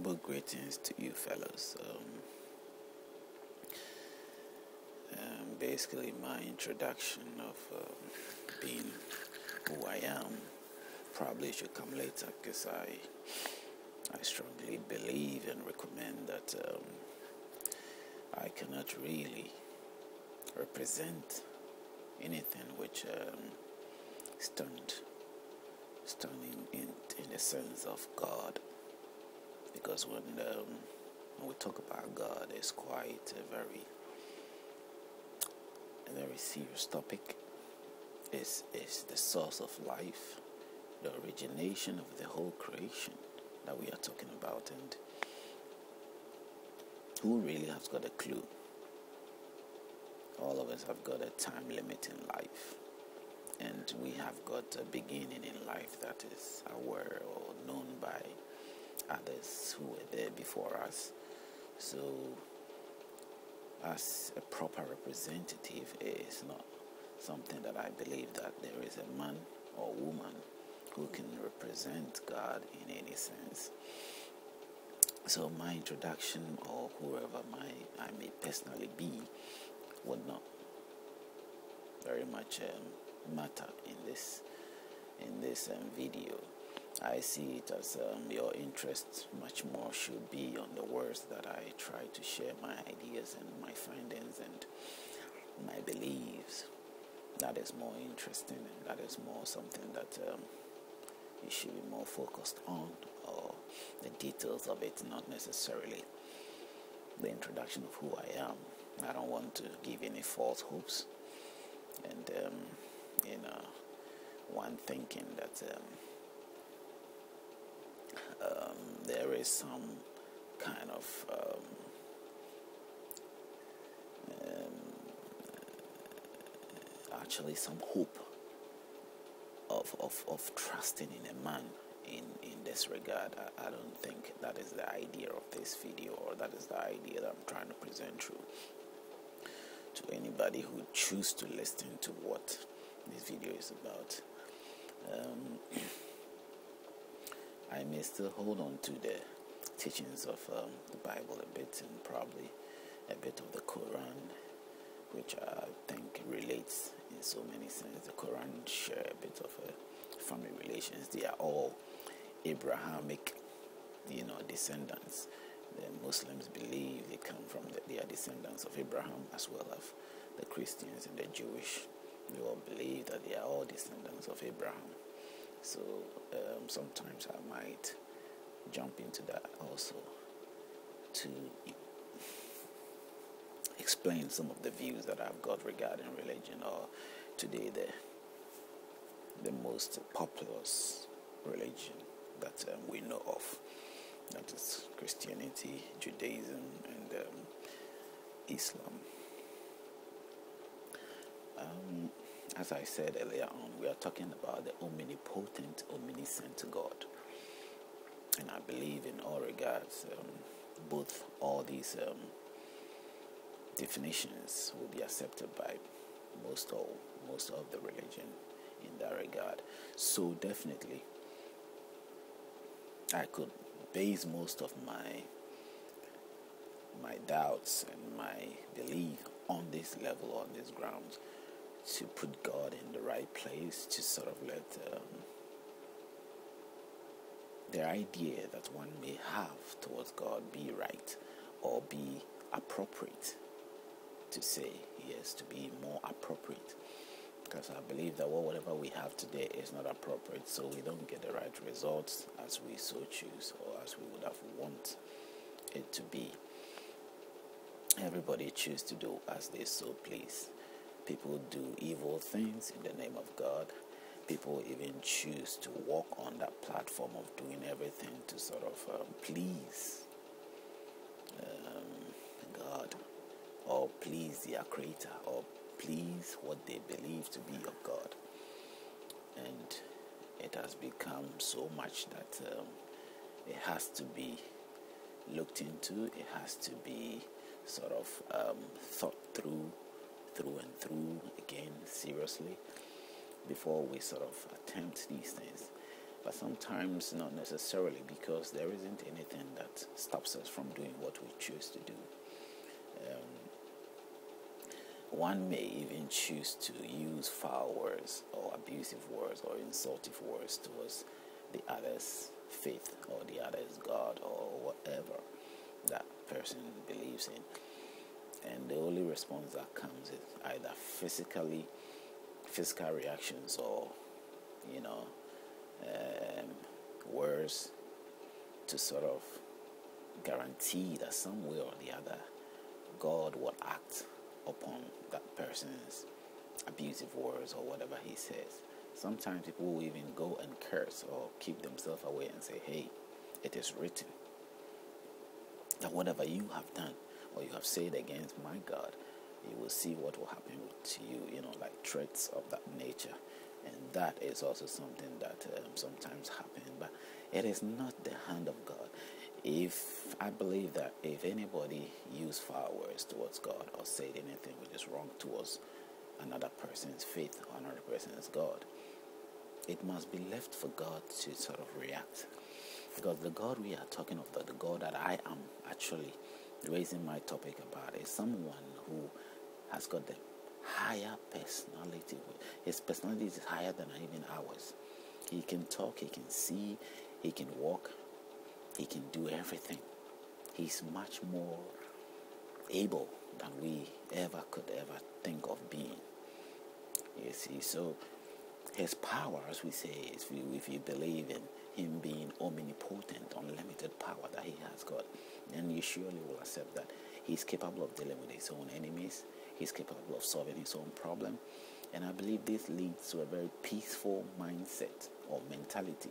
Humble greetings to you fellows. Basically my introduction of being who I am probably should come later, because I strongly believe and recommend that I cannot really represent anything which stand in the sense of God, because when we talk about God, it's quite a very serious topic. Is the source of life, the origination of the whole creation that we are talking about, and who really has got a clue? All of us have got a time limit in life, and we have got a beginning in life that is aware or known by others who were there before us. So as a proper representative, it is not something that I believe that there is a man or woman who can represent God in any sense. So my introduction, or whoever I may personally be, would not very much matter in this video. I see it as your interest much more should be on the words that I try to share my ideas and my findings and my beliefs. That is more interesting, and that is more something that you should be more focused on, or the details of it, not necessarily the introduction of who I am. I don't want to give any false hopes, and one thinking that there is some kind of actually some hope of trusting in a man in this regard. I don't think that is the idea of this video, or that is the idea that I'm trying to present through to anybody who choose to listen to what this video is about. I may still hold on to the teachings of the Bible a bit, and probably a bit of the Quran, which I think relates in so many sense. The Quran share a bit of family relations. They are all Abrahamic, descendants. The Muslims believe they come from they are descendants of Abraham, as well as the Christians and the Jewish. They all believe that they are all descendants of Abraham. So sometimes I might jump into that also to explain some of the views that I've got regarding religion, or today the most populous religion that we know of, that is Christianity, Judaism, and Islam. As I said earlier on, we are talking about the omnipotent, omniscient God. And I believe in all regards, both all these definitions will be accepted by most of the religion in that regard. So definitely, I could base most of my doubts and my belief on this level, on this ground, to put God in the right place, to sort of let the idea that one may have towards God be right, or be appropriate, to say yes, to be more appropriate. Because I believe that whatever we have today is not appropriate, so we don't get the right results as we so choose, or as we would have want it to be. Everybody choose to do as they so please. People do evil things in the name of God. People even choose to walk on that platform of doing everything to sort of please God, or please their creator, or please what they believe to be of God. And it has become so much that it has to be looked into. It has to be sort of thought through and through again seriously before we sort of attempt these things. but sometimes not necessarily, because there isn't anything that stops us from doing what we choose to do. One may even choose to use foul words or abusive words or insultive words towards the other's faith or the other's God or whatever that person believes in. And the only response that comes is either physical reactions, or words to sort of guarantee that some way or the other God will act upon that person's abusive words or whatever he says. Sometimes people will even go and curse or keep themselves away and say, hey, it is written that whatever you have done or you have said against my God, you will see what will happen to you, like threats of that nature. And that is also something that sometimes happens, but it is not the hand of God. I believe that if anybody used foul words towards God or said anything which is wrong towards another person's faith or another person's God, it must be left for God to sort of react. Because the God we are talking of, the God that I am actually raising my topic about, is someone who has got the higher personality. His personality is higher than even ours. He can talk, he can see, he can walk, he can do everything. He's much more able than we could ever think of being. You see, so his power, as we say, is if you believe in him being omnipotent, unlimited power that he has got, then you surely will accept that he's capable of dealing with his own enemies. He's capable of solving his own problem. And I believe this leads to a very peaceful mindset or mentality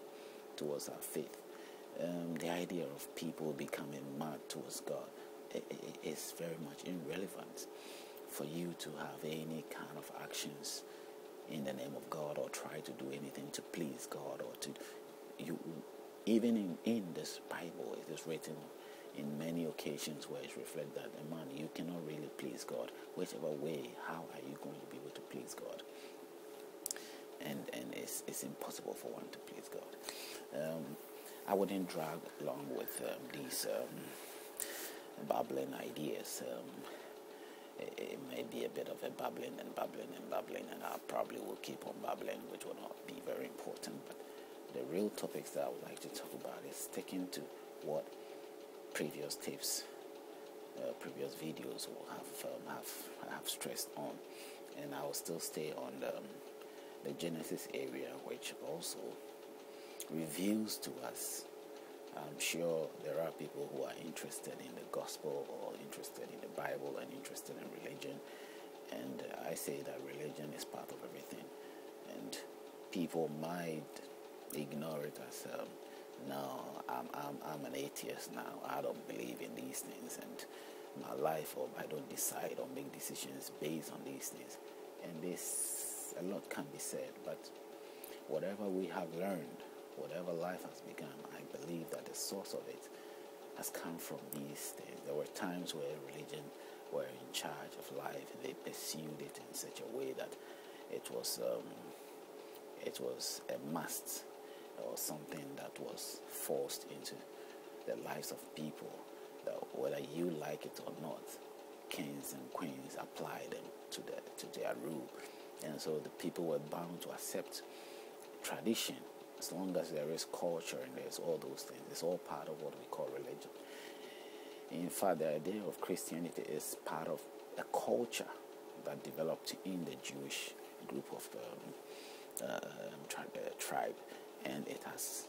towards our faith. The idea of people becoming mad towards God is very much irrelevant. For you to have any kind of actions in the name of God or try to do anything to please God, or to you, even in this Bible, it is written in many occasions where it reflects that, man, you cannot really please God. Whichever way, how are you going to be able to please God? And it's impossible for one to please God. I wouldn't drag along with these babbling ideas. It may be a bit of a babbling, and I probably will keep on babbling, which will not be very important. But the real topics that I would like to talk about is sticking to what previous tapes, previous videos will have stressed on, and I will still stay on the Genesis area, which also reveals to us. I'm sure there are people who are interested in the gospel or interested in the Bible and interested in religion, and I say that religion is part of everything, and people might ignore it as no, I'm an atheist now. I don't believe in these things, and my life, or I don't decide or make decisions based on these things. And a lot can be said, but whatever we have learned, whatever life has become, I believe that the source of it has come from these things. There were times where religion were in charge of life, and they pursued it in such a way that it was a must, or something that was forced into the lives of people, that whether you like it or not, kings and queens apply them to their rule. And so the people were bound to accept tradition, as long as there is culture and there's all those things. It's all part of what we call religion. In fact, the idea of Christianity is part of a culture that developed in the Jewish group of tribe, and it has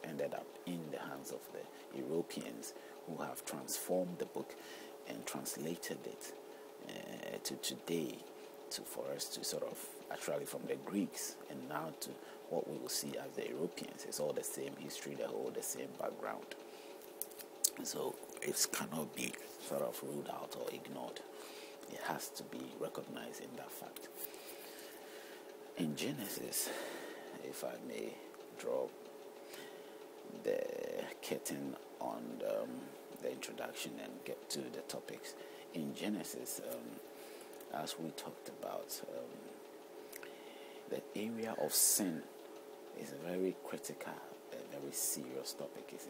ended up in the hands of the Europeans, who have transformed the book and translated it to today, for us to sort of actually from the Greeks and now to what we will see as the Europeans. It's all the same history, they hold the same background. So it cannot be sort of ruled out or ignored. It has to be recognized in that fact. In Genesis, if I may draw the curtain on the introduction and get to the topics. In Genesis, as we talked about, the area of sin It's a very critical, a very serious topic, isn't